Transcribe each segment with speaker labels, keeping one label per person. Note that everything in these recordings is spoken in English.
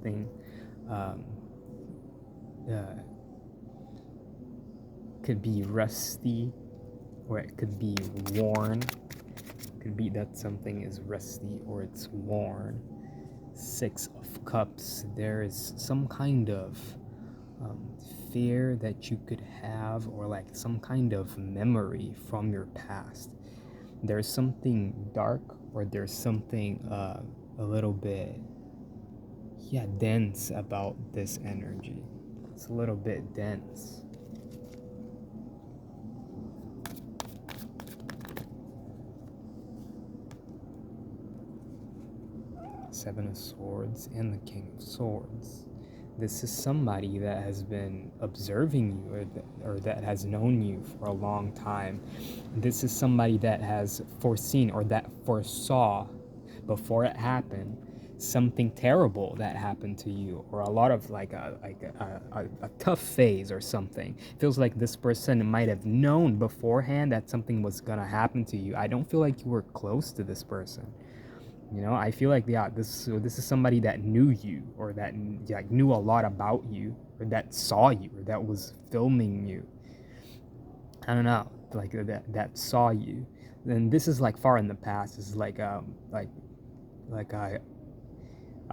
Speaker 1: something um, uh, could be rusty, or it could be worn. It could be that something is rusty or it's worn. Six of Cups, there is some kind of um, fear that you could have, or like some kind of memory from your past. There's something dark, or there's something a little bit, yeah, dense about this energy. It's a little bit dense. Seven of Swords and the King of Swords. This is somebody that has been observing you, or that has known you for a long time. This is somebody that has foreseen, or that foresaw before it happened, something terrible that happened to you, or a lot of like a tough phase or something. It feels like this person might have known beforehand that something was gonna happen to you. I don't feel like you were close to this person. I feel like, yeah, this is somebody that knew you, or that, yeah, knew a lot about you, or that saw you, or that was filming you. I don't know, like that saw you. And this is like far in the past. This is like a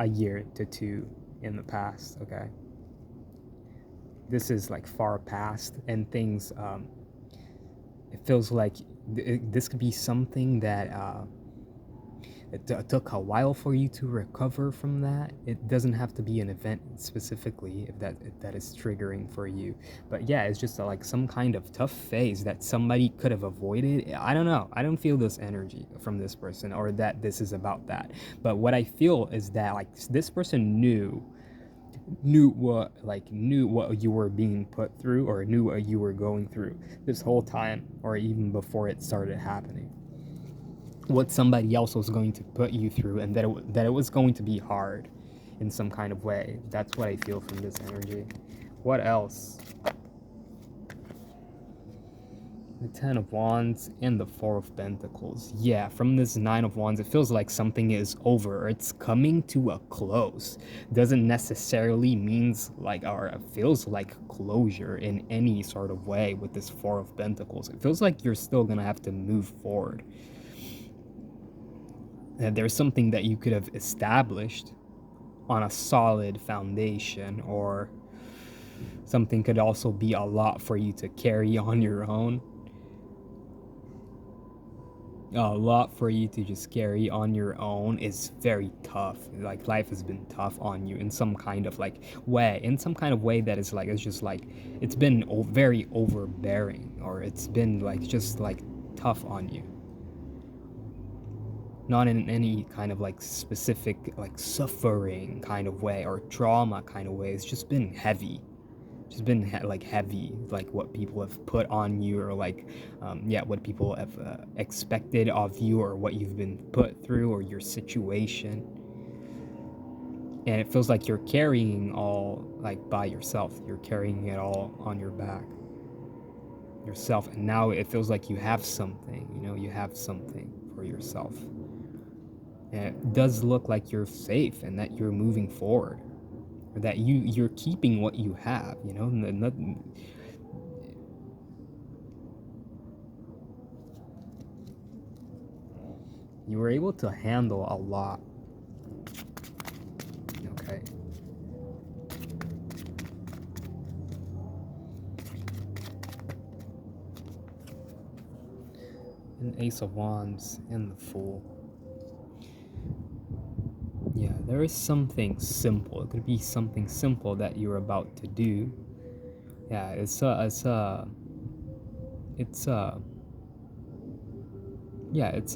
Speaker 1: year to two in the past. Okay, this is like far past, and things. It feels like this could be something that it took a while for you to recover from that. It doesn't have to be an event specifically if that is triggering for you. But yeah, it's just like some kind of tough phase that somebody could have avoided. I don't know. I don't feel this energy from this person, or that this is about that. But what I feel is that like this person knew what you were being put through, or knew what you were going through this whole time, or even before it started happening, what somebody else was going to put you through, and that it was going to be hard in some kind of way. That's what I feel from this energy. What else? The Ten of Wands and the Four of Pentacles. Yeah, from this Nine of Wands, it feels like something is over, or it's coming to a close. Doesn't necessarily means like, or it feels like closure in any sort of way with this Four of Pentacles. It feels like you're still gonna have to move forward. There's something that you could have established on a solid foundation, or something could also be a lot for you to carry on your own. A lot for you to just carry on your own is very tough. Like, life has been tough on you in some kind of like way, that is like, it's just like, it's been very overbearing, or it's been like just like tough on you. Not in any kind of like specific like suffering kind of way, or trauma kind of way. It's just been heavy. Just been like heavy, like what people have put on you, or like what people have expected of you, or what you've been put through, or your situation. And it feels like you're carrying all like by yourself. You're carrying it all on your back yourself, and now it feels like you have something. You have something for yourself. And it does look like you're safe, and that you're moving forward, or that you're keeping what you have. You were able to handle a lot. Okay. An Ace of Wands and the Fool. Yeah, there is something simple. It could be something simple that you're about to do. Yeah, it's a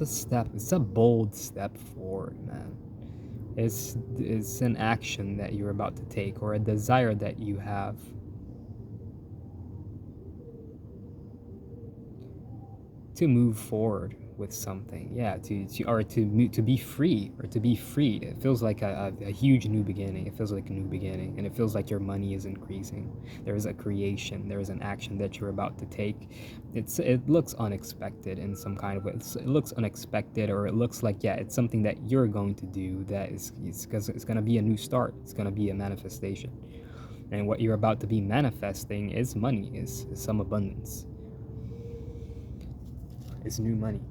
Speaker 1: step. It's a bold step forward, man. It's an action that you're about to take, or a desire that you have. To move forward with something. Yeah, to be free, or to be freed. It feels like a huge new beginning. It feels like a new beginning, and it feels like your money is increasing. There's a creation. There's an action that you're about to take. It looks unexpected in some kind of way. It looks unexpected, or it looks like, yeah, it's something that you're going to do that is, because it's going to be a new start. It's going to be a manifestation, and what you're about to be manifesting is money, is some abundance. Is new money.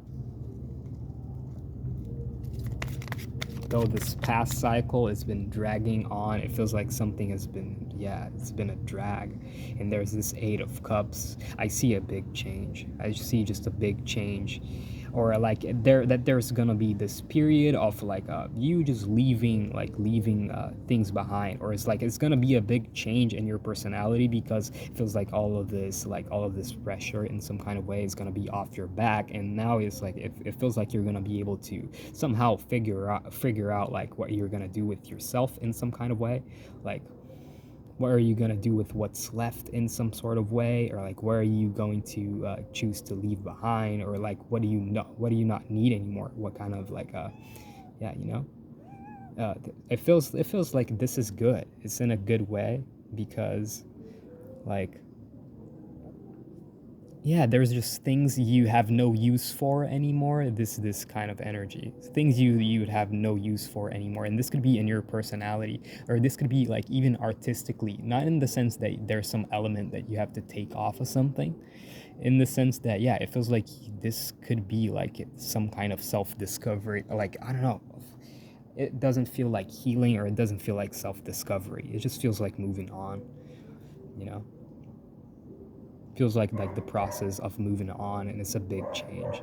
Speaker 1: Though this past cycle has been dragging on, it feels like something has been, yeah, it's been a drag. And there's this Eight of Cups. I see a big change. I see just a big change. Or like there's gonna be this period of like you just leaving things behind, or it's like it's gonna be a big change in your personality, because it feels like all of this pressure in some kind of way is gonna be off your back, and now it's like it feels like you're gonna be able to somehow figure out like what you're gonna do with yourself in some kind of way, like what are you going to do with what's left in some sort of way, or like where are you going to choose to leave behind, or like what do you not need anymore, what kind of like yeah, it feels like this is good, it's in a good way, because like, yeah, there's just things you have no use for anymore. This kind of energy, things you would have no use for anymore, and this could be in your personality, or this could be like even artistically, not in the sense that there's some element that you have to take off of something, in the sense that, yeah, it feels like this could be like some kind of self-discovery, like, I don't know, it doesn't feel like healing, or it doesn't feel like self-discovery, it just feels like moving on, you know. Feels like the process of moving on, and it's a big change.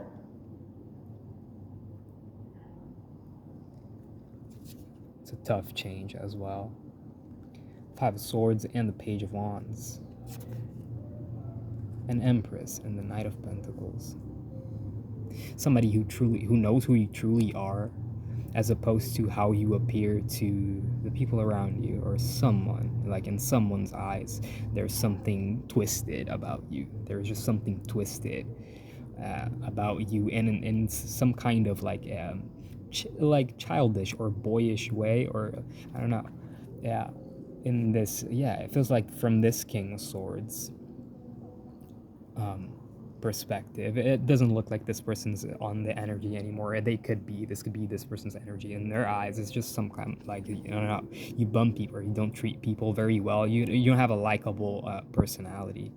Speaker 1: It's a tough change as well. Five of Swords and the Page of Wands. An Empress and the Knight of Pentacles. Somebody who knows who you truly are, as opposed to how you appear to the people around you, or someone, like in someone's eyes, there's something twisted about you. There's just something twisted about you, in some kind of like childish or boyish way, or I don't know. Yeah, in this, yeah, it feels like from this King of Swords perspective, it doesn't look like this person's on the energy anymore. This could be this person's energy in their eyes. It's just some kind of like, I don't know, you bump people, or you don't treat people very well, you don't have a likable personality,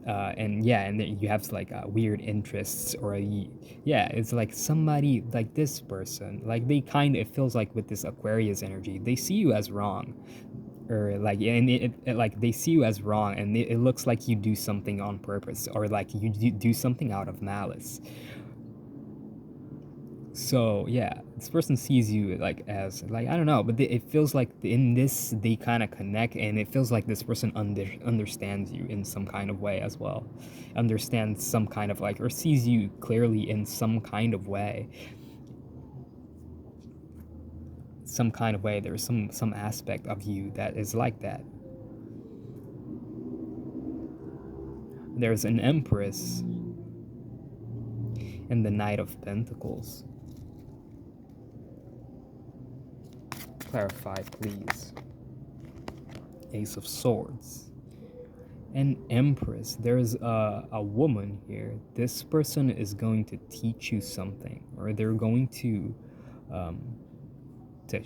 Speaker 1: and yeah, and then you have like weird interests, or yeah, it's like somebody like this person, like they kind of, it feels like with this Aquarius energy, they see you as wrong, or like, and like they see you as wrong, and it looks like you do something on purpose, or like you do something out of malice. So yeah, this person sees you like as like, I don't know, but it feels like in this they kind of connect, and it feels like this person understands you in some kind of way as well, understands some kind of like, or sees you clearly in some kind of way, some kind of way. There's some aspect of you that is like that. There's an Empress and the Knight of Pentacles. Clarify, please. Ace of Swords. An Empress. There's a woman here. This person is going to teach you something, or they're going to, to,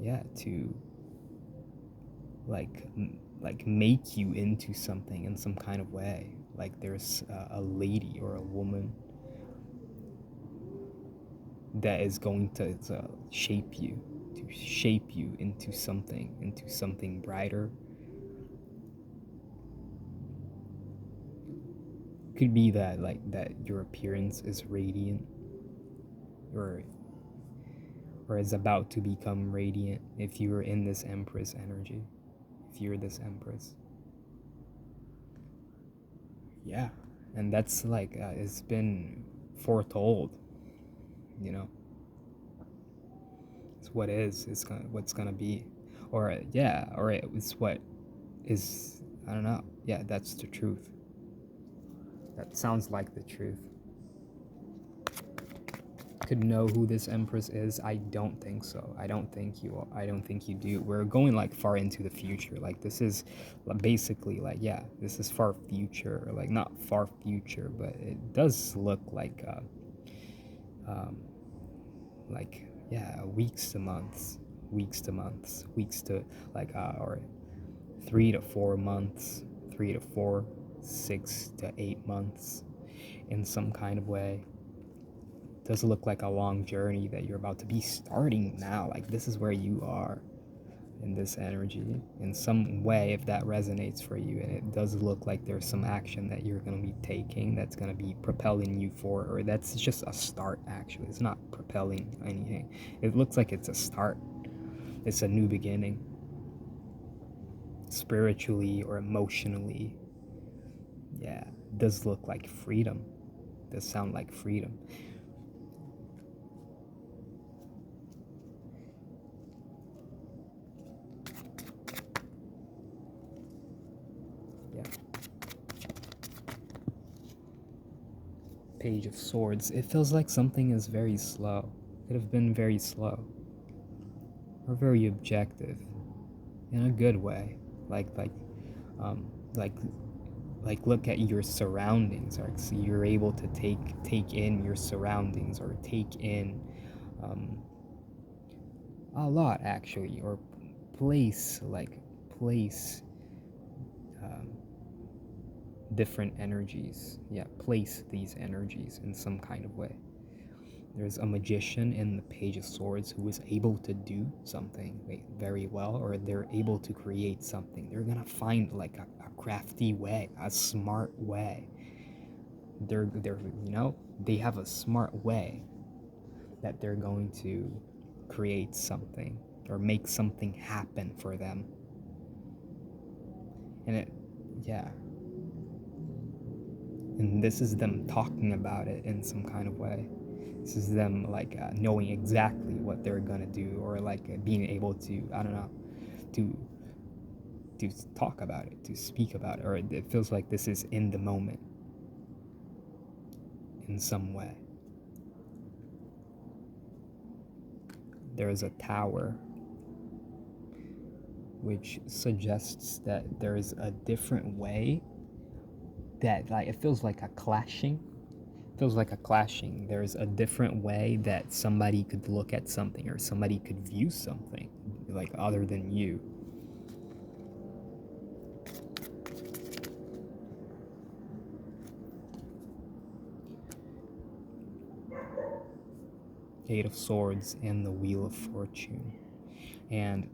Speaker 1: yeah, to like make you into something in some kind of way. Like there's a lady or a woman that is going to shape you into something brighter. Could be that like that your appearance is radiant, or is about to become radiant, if you're in this Empress energy, if you're this Empress. Yeah, and that's like it's been foretold, you know. It's what is, what's gonna be, or yeah, or it's what is, I don't know. Yeah, that's the truth. That sounds like the truth. could know who this Empress is? I don't think so. I don't think you do. We're going like far into the future. Like this is basically like, yeah, this is far future. Like not far future, but it does look um, like yeah, weeks to like or 3 to 4 months, 3 to 4, 6 to 8 months in some kind of way. Does look like a long journey that you're about to be starting now. Like this is where you are in this energy in some way, if that resonates for you. And it does look like there's some action that you're going to be taking that's going to be propelling you forward, or that's just a start. Actually, it's not propelling anything. It looks like it's a start. It's a new beginning, spiritually or emotionally. Yeah, it does look like freedom. It does sound like freedom. Yeah. Page of Swords. It feels like something is very slow. Could have been very slow. Or very objective. In a good way. Um, like, look at your surroundings. Or so you're able to take in your surroundings, or take in um, a lot actually, or place place um, different energies. Yeah, place these energies in some kind of way. There's a magician in the Page of Swords who is able to do something very well, or they're able to create something. They're gonna find like a crafty way, a smart way. They're they have a smart way that they're going to create something or make something happen for them. And yeah. And this is them talking about it in some kind of way. This is them like knowing exactly what they're gonna do, or like being able to, I don't know, to talk about it, to speak about it, or it feels like this is in the moment in some way. There is a tower, which suggests that there is a different way that, like, it feels like a clashing. There's a different way that somebody could look at something, or somebody could view something, like, other than you. Eight of Swords and the Wheel of Fortune. And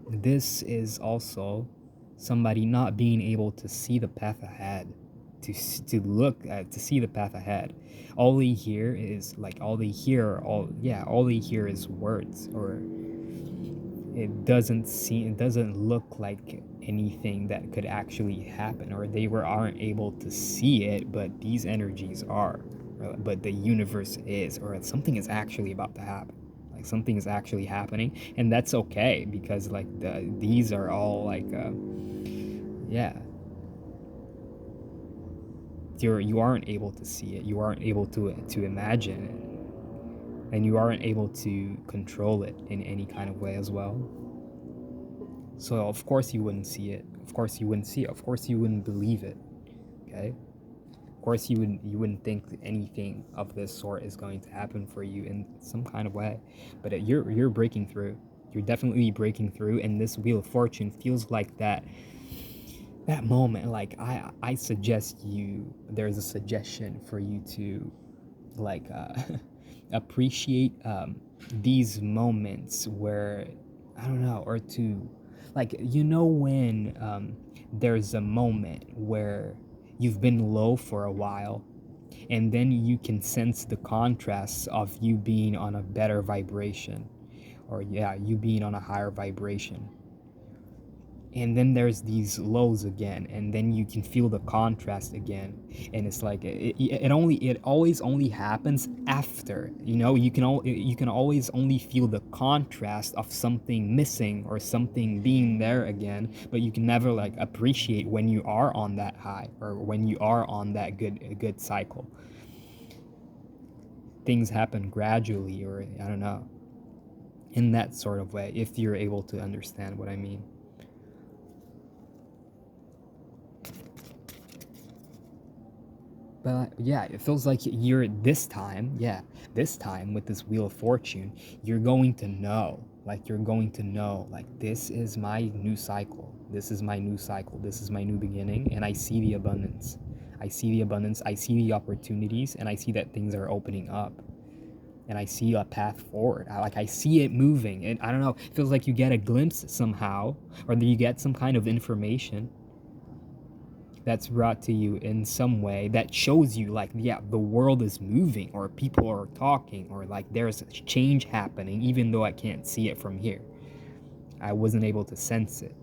Speaker 1: this is also somebody not being able to see the path ahead, to see the path ahead. All they hear is all they hear is words, or it doesn't look like anything that could actually happen, or aren't able to see it, but these energies are, but the universe is, or something is actually about to happen. Like something is actually happening, and that's okay, because these are all yeah, you aren't able to see it, you aren't able to imagine it, and you aren't able to control it in any kind of way as well. So of course you wouldn't see it. Of course you wouldn't see it. Of course you wouldn't believe it. Okay? Of course you wouldn't think that anything of this sort is going to happen for you in some kind of way. But you're breaking through. You're definitely breaking through, and this Wheel of Fortune feels like that moment. Like I suggest you. There's a suggestion for you to appreciate these moments where, I don't know, or to when there's a moment where you've been low for a while, and then you can sense the contrasts of you being on a better vibration, or yeah, you being on a higher vibration, and then there's these lows again, and then you can feel the contrast again. And it's like it always only happens after, you can always only feel the contrast of something missing or something being there again, but you can never appreciate when you are on that high, or when you are on that good cycle. things happen gradually, or I don't know, in that sort of way, if you're able to understand what I mean. But yeah, it feels like you're this time with this Wheel of Fortune, you're going to know, like this is my new cycle. This is my new cycle. This is my new beginning. And I see the abundance. I see the abundance. I see the opportunities, and I see that things are opening up. And I see a path forward. I see it moving. And I don't know, it feels like you get a glimpse somehow, or that you get some kind of information that's brought to you in some way that shows you, like, yeah, the world is moving, or people are talking, or like there's a change happening, even though I can't see it from here. I wasn't able to sense it.